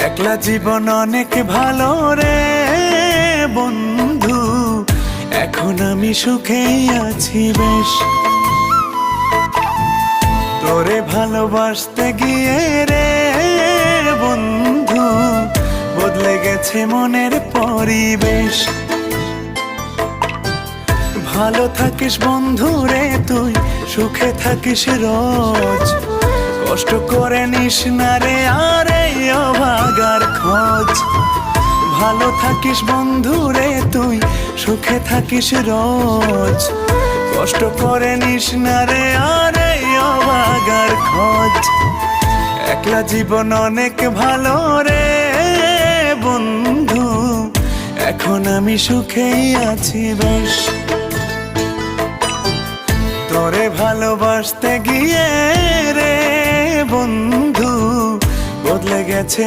একলা জীবন অনেক ভালো রে বন্ধু, এখন আমি সুখেই আছি বেশ। তোরে ভালোবাসতে গিয়ে রে বন্ধু, বদলে গেছে মনের পরিবেশ। ভালো থাকিস বন্ধু রে তুই, সুখে থাকিস রোজ, কষ্ট করে নিস না রে আর এই অভাগার খোঁজ। ভালো থাকিস বন্ধু রে তুই, সুখে থাকিস রোজ, কষ্ট করে নিস না রে আর এই অভাগার খোঁজ। একলা জীবন অনেক ভালো রে বন্ধু, এখন আমি সুখেই আছি বেশ। তোরে ভালোবাসতে গিয়ে রে বন্ধু, বদলে গেছে